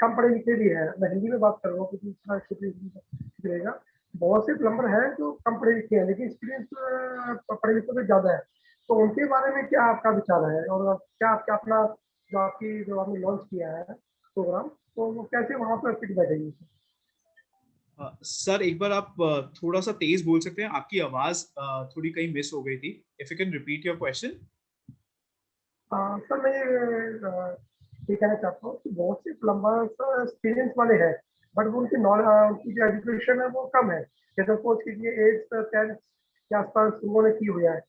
कम पढ़े लिखे भी हैं, मैं हिंदी में बात कर रहा हूँ क्योंकि इतना ठीक रहेगा। बहुत से प्लम्बर हैं जो कम पढ़े लिखे हैं, लेकिन एक्सपीरियंस पढ़े लिखे से ज्यादा है, तो उनके बारे में क्या आपका विचार है, और क्या आपका अपना जो आपने लॉन्च किया है प्रोग्राम, तो वो कैसे वहाँ पर फिट बैठेगी? सर एक बार आप थोड़ा सा तेज बोल सकते हैं, आपकी आवाज थोड़ी कहीं मिस हो गई थी। If you can repeat your question. Sir मैं ये कहना चाहता हूँ कि बहुत से प्लम्बर्स एक्सपीरियंस वाले हैं, बट वो उनकी उनकी जो एजुकेशन है वो कम है। जैसे सपोज कीजिए 8th 10th के आसपास उन्होंने की हुई है,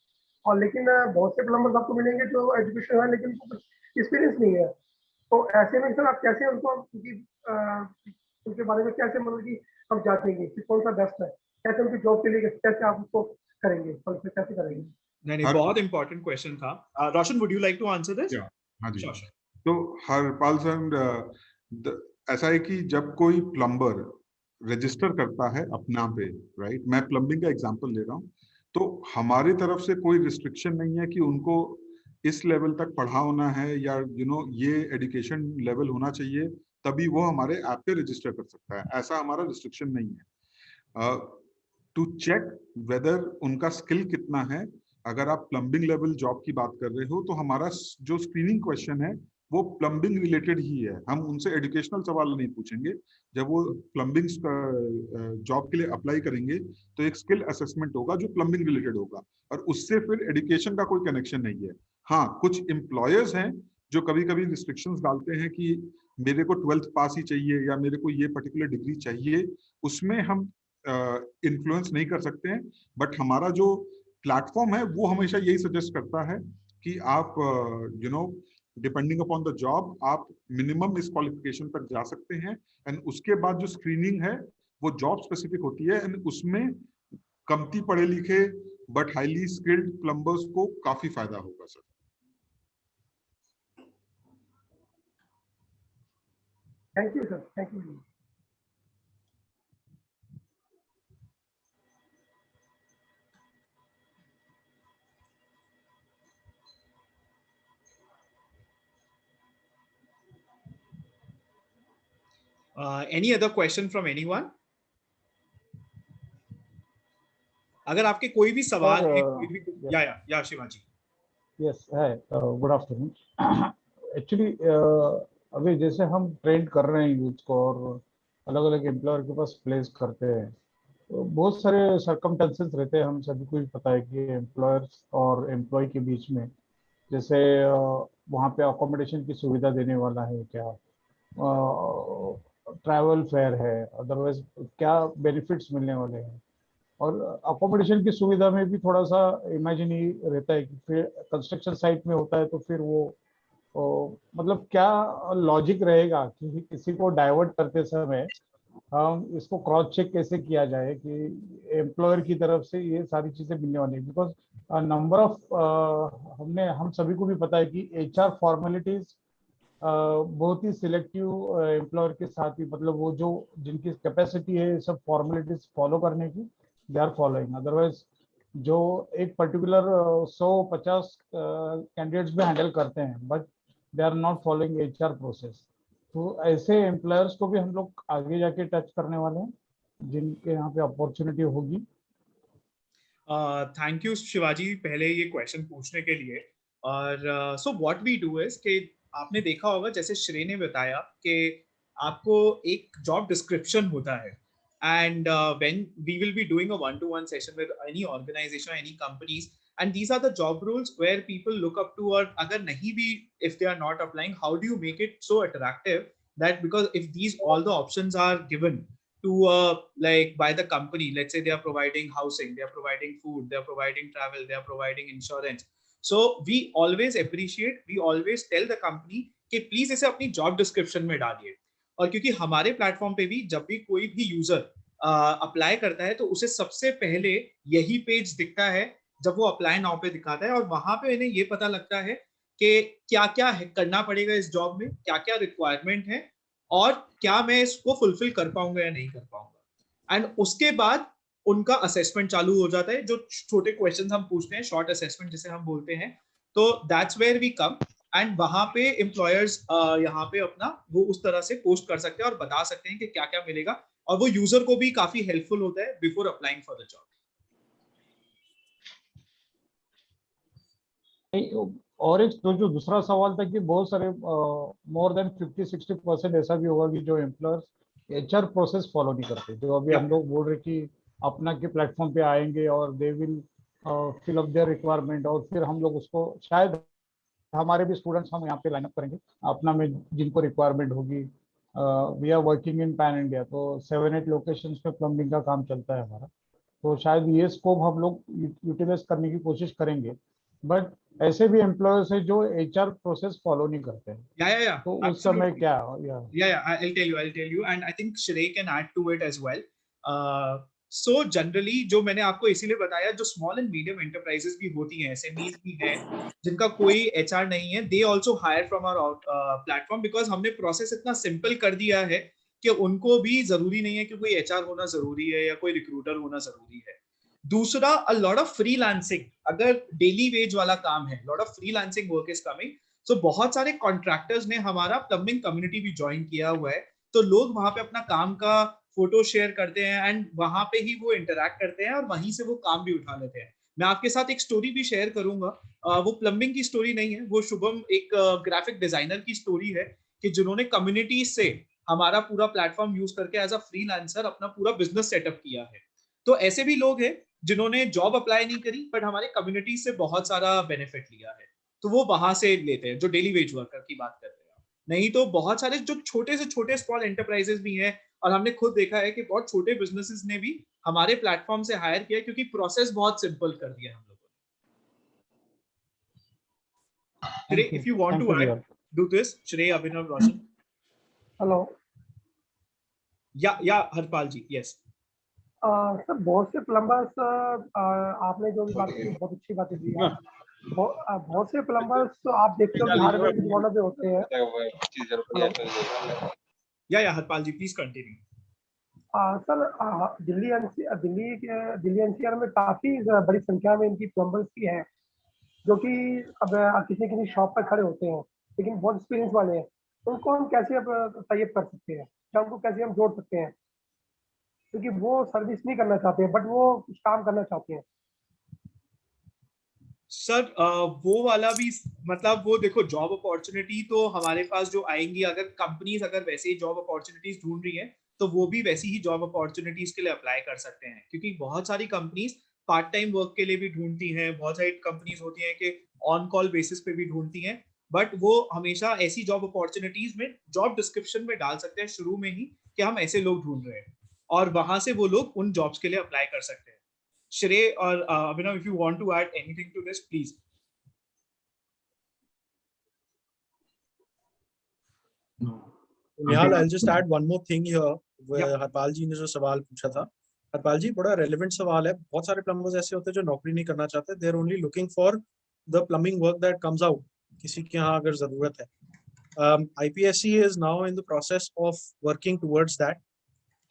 और लेकिन बहुत से प्लम्बर्स आपको मिलेंगे जो एजुकेशन है लेकिन उनको एक्सपीरियंस नहीं है। तो ऐसे में सर आप कैसे उनको उनके बारे में कैसे मतलब कि हम जांचेंगे कि कौन सा बेस्ट है, कैसे उनकी जॉब के लिए कैसे आप उसको करेंगे, कैसे करेंगे? नहीं, बहुत इंपॉर्टेंट क्वेश्चन था। Roshan, would you like to answer this? हाँ जी। तो हरपाल सर, ऐसा है कि जब कोई प्लम्बर रजिस्टर करता है अपना पे, राइट, मैं प्लम्बिंग का एग्जांपल ले रहा हूँ, तो हमारी तरफ से कोई रिस्ट्रिक्शन नहीं है कि उनको इस लेवल तक पढ़ा होना है या ये एजुकेशन लेवल होना चाहिए तभी वो हमारे ऐप पे रजिस्टर कर सकता है। ऐसा हमारा रिस्ट्रिक्शन नहीं है। टू चेक वेदर उनका स्किल कितना है, अगर आप प्लम्बिंग लेवल जॉब की बात कर रहे हो तो हमारा जो स्क्रीनिंग क्वेश्चन है वो प्लम्बिंग रिलेटेड ही है। हम उनसे एजुकेशनल सवाल नहीं पूछेंगे। जब वो प्लम्बिंग जॉब के लिए अप्लाई करेंगे तो एक स्किल असेसमेंट होगा जो प्लम्बिंग रिलेटेड होगा, और उससे फिर एजुकेशन का कोई कनेक्शन नहीं है। हाँ, कुछ एम्प्लॉयर्स हैं जो कभी कभी रिस्ट्रिक्शंस डालते हैं कि मेरे को 12th पास ही चाहिए या मेरे को ये पर्टिकुलर डिग्री चाहिए, उसमें हम इन्फ्लुएंस नहीं कर सकते हैं। बट हमारा जो प्लेटफॉर्म है वो हमेशा यही सजेस्ट करता है कि आप डिपेंडिंग अपॉन द जॉब आप मिनिमम इस क्वालिफिकेशन तक जा सकते हैं, एंड उसके बाद जो स्क्रीनिंग है वो जॉब स्पेसिफिक होती है, एंड उसमें कमती पढ़े लिखे बट हाईली स्किल्ड प्लम्बर्स को काफी फायदा होगा sir. Thank you sir, thank you. Any other question from anyone? अगर आपके कोई भी सवाल है, कोई भी, या शिवाजी। यस है, गुड आफ्टरनून। एक्चुअली अभी जैसे हम ट्रेंड कर रहे हैं यूथ को और अलग अलग एम्प्लॉयर के पास प्लेस करते हैं, तो बहुत सारे सर्कमस्टेंसेस रहते हैं, हम सभी को भी पता है कि एम्प्लॉयर्स और एम्प्लॉय के बीच में, जैसे वहाँ पे अकोमोडेशन की सुविधा देने वाला है क्या, ट्रैवल फेयर है, अदरवाइज क्या बेनिफिट्स मिलने वाले हैं, और अकोमोडेशन की सुविधा में भी थोड़ा सा इमेजिन ही रहता है कि फिर कंस्ट्रक्शन साइट में होता है तो फिर वो मतलब क्या लॉजिक रहेगा कि किसी को डाइवर्ट करते समय हम इसको क्रॉस चेक कैसे किया जाए कि एम्प्लॉयर की तरफ से ये सारी चीजें मिलने वाली है, बिकॉज नंबर ऑफ हम सभी को भी पता है कि HR फॉर्मेलिटीज बहुत ही सिलेक्टिव एम्प्लॉयर के साथ ही, मतलब वो जो जिनकी कैपेसिटी है सब फॉर्मेलिटीज फॉलो करने की, दे आर फॉलोइंग, अदरवाइज जो एक पर्टिकुलर 150 कैंडिडेट्स भी हैंडल करते हैं but they are not following HR process, तो ऐसे एम्प्लॉयर्स को भी हम लोग आगे जाके टच करने वाले हैं जिनके यहाँ पे अपॉर्चुनिटी होगी। थैंक यू शिवाजी पहले ये क्वेश्चन पूछने के लिए। और so what we do is कि आपने देखा होगा जैसे श्रेय ने बताया कि आपको एक जॉब डिस्क्रिप्शन होता है, and when we will be doing a one-to-one session with any organization or any companies, and these are the job roles where people look up to, or agar nahi bhi, if they are not applying, how do you make it so attractive that, because if these all the options are given to like by the company, let's say they are providing housing, they are providing food, they are providing travel, they are providing insurance, so we always appreciate, we always tell the company कि please इसे अपनी job description में डालिए। और क्योंकि हमारे platform पे भी जब भी कोई भी यूजर अप्लाई करता है तो उसे सबसे पहले यही पेज दिखता है जब वो अप्लाई नाउ पे दिखाता है, और वहां पे इन्हें ये पता लगता है कि क्या क्या करना पड़ेगा इस जॉब में, क्या क्या रिक्वायरमेंट है और क्या मैं इसको फुलफिल कर पाऊंगा या नहीं कर पाऊंगा। एंड उसके बाद उनका असेसमेंट चालू हो जाता है, जो छोटे क्वेश्चंस हम पूछते हैं, शॉर्ट असेसमेंट जिसे हम बोलते हैं, तो that's where we come, and वहां पे एम्प्लॉयर्स यहाँ पे अपना वो उस तरह से पोस्ट कर सकते हैं और बता सकते हैं कि क्या क्या मिलेगा, और वो यूजर को भी काफी हेल्पफुल होता है before applying for the job. और एक तो जो दूसरा सवाल था कि बहुत सारे मोर देन 50-60% ऐसा भी होगा कि जो एम्प्लॉयर्स HR प्रोसेस फॉलो नहीं करते, जो अभी हम लोग बोल रहे कि अपना के प्लेटफॉर्म पे आएंगे और they will fill up their requirement, और फिर हम लोग उसको शायद हमारे भी स्टूडेंट्स हम यहाँ पे लाइन अप करेंगे अपना में जिनको रिक्वायरमेंट होगी। We are working in pan India, तो 7-8 लोकेशंस पे प्लम्बिंग का काम चलता है हमारा, तो शायद ये स्कोप हम लोग यूटिलाइज करने की कोशिश करेंगे, बट ऐसे भी एम्प्लॉयर्स है जो HR प्रोसेस फॉलो नहीं करते हैं। या तो उस समय क्या I'll tell you and I think Shrey can add to it as well. So generally जो मैंने आपको इसीलिए बताया, जो स्मॉल एंड मीडियम एंटरप्राइजेस भी होती हैं, SMEs भी हैं, जिनका कोई HR नहीं है, they also hire from our platform, because हमने प्रोसेस इतना सिंपल कर दिया है कि उनको भी जरूरी नहीं है कि कोई HR होना जरूरी है या कोई रिक्रूटर होना जरूरी है। दूसरा, अ लॉट ऑफ फ्रीलांसिंग, अगर डेली वेज वाला काम है, lot of freelancing work is coming, so बहुत सारे कॉन्ट्रैक्टर्स ने हमारा प्लम्बिंग कम्युनिटी भी ज्वाइन किया हुआ है, तो लोग वहां पे अपना काम का फोटो शेयर करते हैं एंड वहां पे ही वो इंटरैक्ट करते हैं और वहीं से वो काम भी उठा लेते हैं। मैं आपके साथ एक स्टोरी भी शेयर करूंगा, वो प्लम्बिंग की स्टोरी नहीं है, वो शुभम एक ग्राफिक डिजाइनर की स्टोरी है कि जिन्होंने कम्युनिटी से हमारा पूरा प्लेटफॉर्म यूज करके एज अ फ्रीलांसर अपना पूरा बिजनेस सेटअप किया है। तो ऐसे भी लोग हैं जिन्होंने जॉब अप्लाई नहीं करी बट हमारे कम्युनिटी से बहुत सारा बेनिफिट लिया है, तो वो वहां से लेते हैं, जो डेली वेज वर्कर की बात कर रहे हैं। नहीं तो बहुत सारे जो छोटे से छोटे स्मॉल एंटरप्राइजेस भी हैं, और हमने खुद देखा है कि बहुत छोटे बिजनेसेस ने भी हमारे प्लेटफॉर्म से हायर किया क्योंकि प्रोसेस बहुत सिंपल कर दिया हम लोगों Shrey, if you want Thank to you, add, Vihar. do this. Shrey, Abhinav, Roshan. Hello Yeah, Harpal ji. Yes. Sir बहुत से प्लम्बर्स आपने जो भी बात की बहुत अच्छी बातें की है बहुत से प्लम्बर्स तो आप देखते हो कि हार्डवेयर की दुकानों पे होते हैं hello Yeah, Harpal ji, please continue. Sir Delhi NCR में काफी बड़ी संख्या में इनकी प्लम्बर्स की है जो कि अब किसी किसी शॉप पर खड़े होते हैं लेकिन बहुत एक्सपीरियंस वाले हैं उनको हम कैसे अब टाइप कर सकते हैं या उनको कैसे हम जोड़ सकते हैं क्योंकि वो सर्विस नहीं करना चाहते हैं बट वो कुछ काम करना चाहते हैं सर वो वाला भी मतलब वो देखो जॉब अपॉर्चुनिटी तो हमारे पास जो आएंगी अगर कंपनीज अगर वैसे ही जॉब अपॉर्चुनिटीज ढूंढ रही है तो वो भी वैसी ही जॉब अपॉर्चुनिटीज के लिए अप्लाई कर सकते हैं क्योंकि बहुत सारी कंपनीज पार्ट टाइम वर्क के लिए भी ढूंढती हैं बहुत सारी कंपनीज होती हैं कि ऑन कॉल बेसिस पे भी ढूंढती हैं बट वो हमेशा ऐसी जॉब अपॉर्चुनिटीज में जॉब डिस्क्रिप्शन में डाल सकते हैं शुरू में ही कि हम ऐसे लोग ढूंढ रहे हैं और वहां से वो लोग उन जॉब्स के लिए अप्लाई कर सकते हैं Shrey or Abhinav, if you want to add anything to this, please. Nihal, I'll just add one more thing here. Harpal जी ने जो सवाल पूछा था, हरपाल जी बड़ा रेलेवेंट सवाल है. बहुत सारे प्लम्बर्स ऐसे होते हैं जो नौकरी नहीं करना चाहते. They're only looking for the plumbing work that comes out. किसी के यहाँ अगर जरूरत है. IPSC is now in the process of working towards that.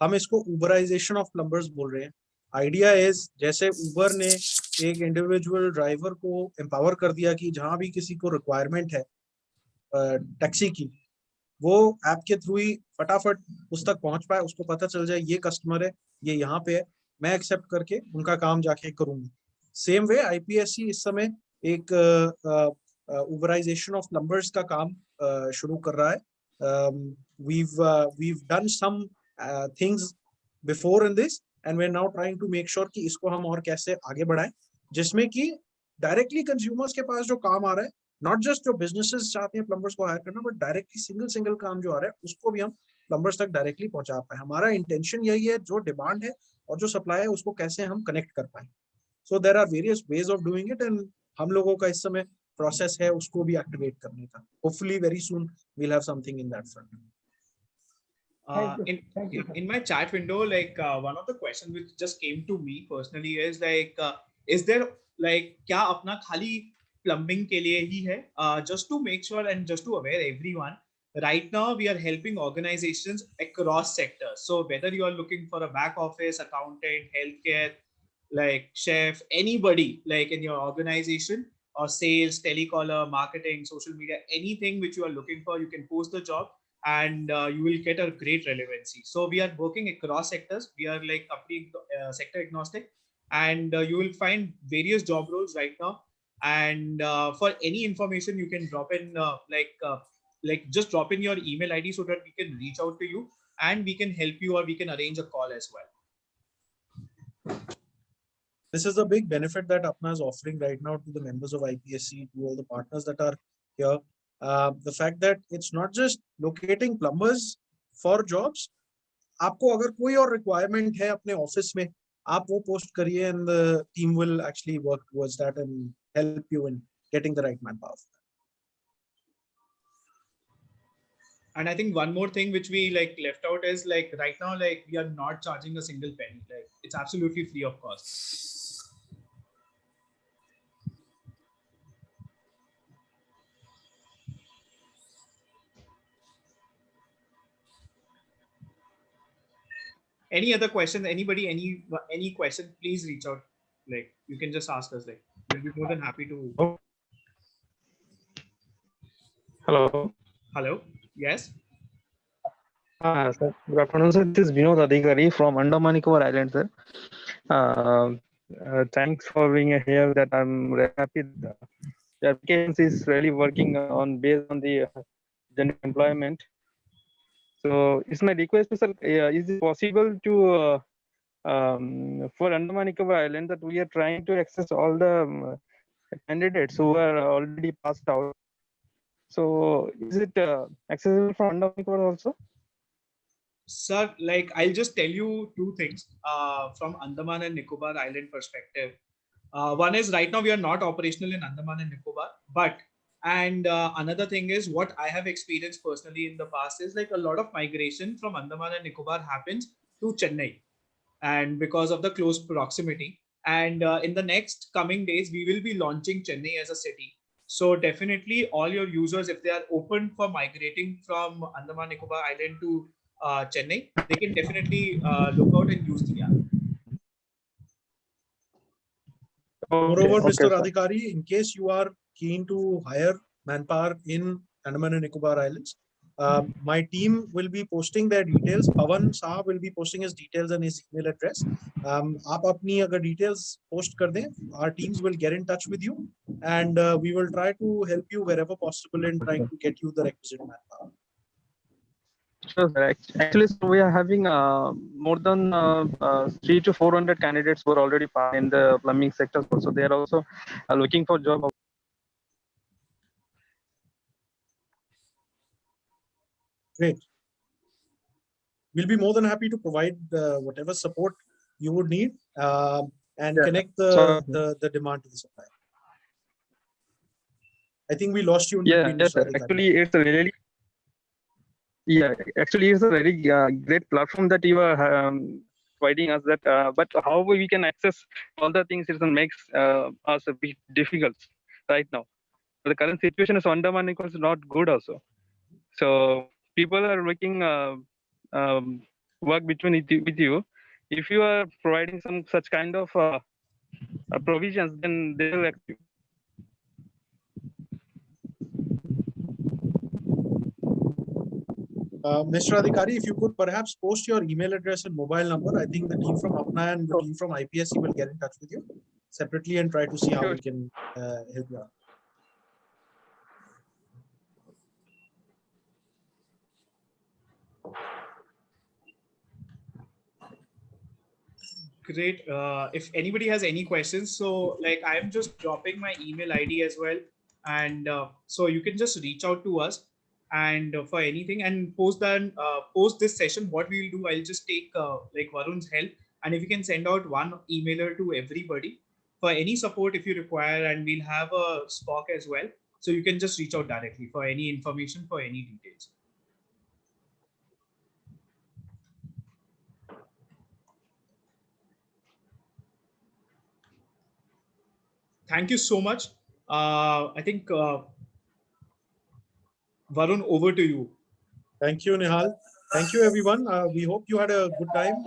हम इसको Uberization of plumbers बोल रहे हैं. आइडिया इज जैसे उबर ने एक इंडिविजुअल ड्राइवर को एम्पावर कर दिया कि जहां भी किसी को रिक्वायरमेंट है टैक्सी की वो ऐप के थ्रू ही फटाफट उस तक पहुंच पाए उसको पता चल जाए ये कस्टमर है ये यहाँ पे है मैं एक्सेप्ट करके उनका काम जाके करूंगा. सेम वे आईपीएससी इस समय एक उबराइजेशन ऑफ प्लम्बर्स का काम शुरू कर रहा है. we've done some things before in this and we're now trying to make sure कि इसको हम और कैसे आगे बढ़ाएं जिसमें कि डायरेक्टली कंज्यूमर्स के पास जो काम आ रहा है नॉट जस्ट जो बिजनेसेस चाहते हैं प्लम्बर्स को हायर करना बट डायरेक्टली सिंगल काम जो आ रहा है उसको भी हम प्लम्बर्स तक डायरेक्टली पहुंचा पाए. हमारा इंटेंशन यही है जो डिमांड है और जो सप्लाई है उसको कैसे हम कनेक्ट कर पाए. So there are various ways of doing it and हम लोगों का इस समय प्रोसेस है उसको भी एक्टिवेट करने का. Hopefully very soon we will have something in that front. In my chat window, like one of the questions which just came to me personally is like, is there like क्या अपना खाली plumbing के लिए ही है? Just to make sure and just to aware everyone, right now we are helping organizations across sectors. So whether you are looking for a back office, accountant, healthcare, like chef, anybody like in your organization or sales, telecaller, marketing, social media, anything which you are looking for, you can post the job. And you will get a great relevancy. So we are working across sectors. We are like company sector agnostic, and you will find various job roles right now. And for any information, you can drop in like just drop in your email ID so that we can reach out to you and we can help you or we can arrange a call as well. This is the big benefit that Apna is offering right now to the members of IPSC, to all the partners that are here. The fact that it's not just locating plumbers for jobs. आपको अगर कोई और requirement है अपने office में आप वो post करिए and the team will actually work towards that and help you in getting the right manpower. And I think one more thing which we like left out is like right now like we are not charging a single penny. Like it's absolutely free of cost. Any other question? Anybody? Any question? Please reach out. Like you can just ask us. Like we'll be more than happy to. Hello. Hello. Yes. Sir. Good afternoon, sir. This is Vinod Adhikari from Andaman Nicobar Island, sir. Thanks for being here. That I'm very happy. The applications is really working on based on the general employment. So it's my request, sir. Is it possible to for Andaman Nicobar Island that we are trying to access all the candidates who are already passed out? So is it accessible for Andaman Nicobar also? Sir, like I'll just tell you two things from Andaman and Nicobar Island perspective. One is right now we are not operational in Andaman and Nicobar, but And another thing is what I have experienced personally in the past is like a lot of migration from Andaman and Nicobar happens to Chennai, and because of the close proximity. And in the next coming days, we will be launching Chennai as a city. So definitely all your users, if they are open for migrating from Andaman Nicobar Island to Chennai, they can definitely look out and use the app. Moreover, Okay, Mr. sir. Adhikari, in case you are keen to hire manpower in Andaman and Nicobar Islands, my team will be posting their details. Pawan Saab will be posting his details and his email address. आप अपनी अगर details post कर दें, our teams will get in touch with you, and we will try to help you wherever possible in trying to get you the requisite manpower. Sure, sir. Actually, so we are having more than 300 to 400 candidates who are already in the plumbing sector. So they are also looking for job. Great. We'll be more than happy to provide whatever support you would need and Yeah. connect So- the demand to the supply. I think we lost you in Yeah, between. yes, Mr. sir. Adhikari. Actually, it's a really, yeah, actually, it's a very great platform that you are providing us. That, but how we can access all the things it makes us a bit difficult right now. The current situation is Andaman is not good also. So people are making work between with you. If you are providing some such kind of provisions, then they will accept. Mr. Adhikari, if you could perhaps post your email address and mobile number, I think the team from Apna and the team from IPSC will get in touch with you separately and try to see how we can help you out. Great. If anybody has any questions, so like I am just dropping my email ID as well, and so you can just reach out to us and for anything and post this session. What we will do, I'll just take like Varun's help, and if you can send out one emailer to everybody for any support if you require, and we'll have a Spock as well, so you can just reach out directly for any information, for any details. Thank you so much. I think Varun, over to you. Thank you, Nihal. Thank you, everyone. We hope you had a good time.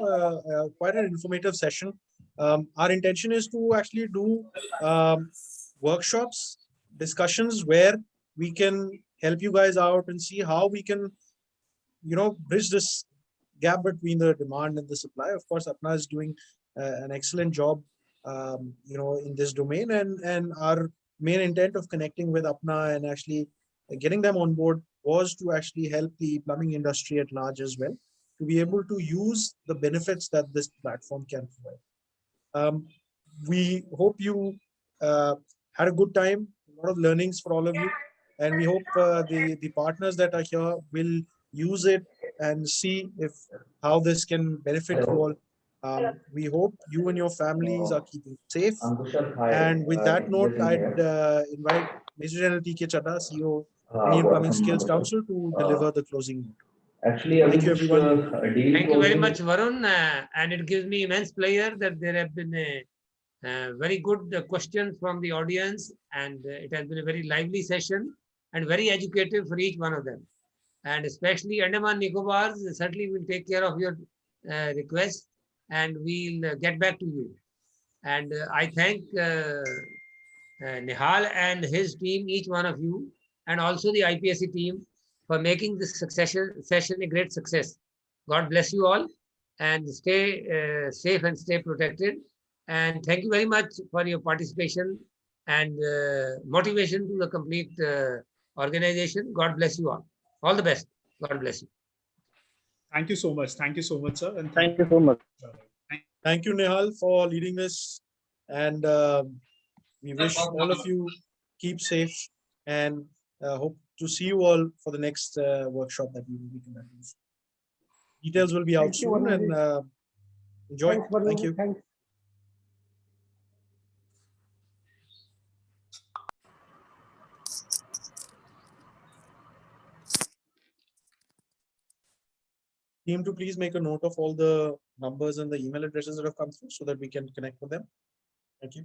Quite an informative session. Our intention is to actually do workshops, discussions where we can help you guys out and see how we can, bridge this gap between the demand and the supply. Of course, Apna is doing an excellent job, in this domain, and our main intent of connecting with Apna and actually getting them on board was to actually help the plumbing industry at large as well, to be able to use the benefits that this platform can provide. We hope you had a good time, a lot of learnings for all of you, and we hope the partners that are here will use it and see how this can benefit you all. We hope you and your families are keeping safe. And with that note, I'd invite Major General T.K. Chadha, CEO, Indian Plumbing Skills Council, to deliver the closing note. Actually, Thank you, everyone. Thank you very much, Varun. And it gives me immense pleasure that there have been very good questions from the audience, and it has been a very lively session and very educative for each one of them. And especially Andaman Nicobar, certainly will take care of your request and we'll get back to you. And I thank Nihal and his team, each one of you, and also the IPSC team for making this session a great success. God bless you all and stay safe and stay protected. And thank you very much for your participation and motivation to the complete organization. God bless you all. All the best. God bless you. Thank you so much. Thank you so much, sir. And Thank you so much. Thank you, Nihal, for leading this. And we wish all of you keep safe and hope to see you all for the next workshop that we will be conducting. Details will be out Thank you, soon, Varun. and enjoy. Thanks, Varun. Thank you. Thanks. team to please make a note of all the numbers and the email addresses that have come through so that we can connect with them. Thank you.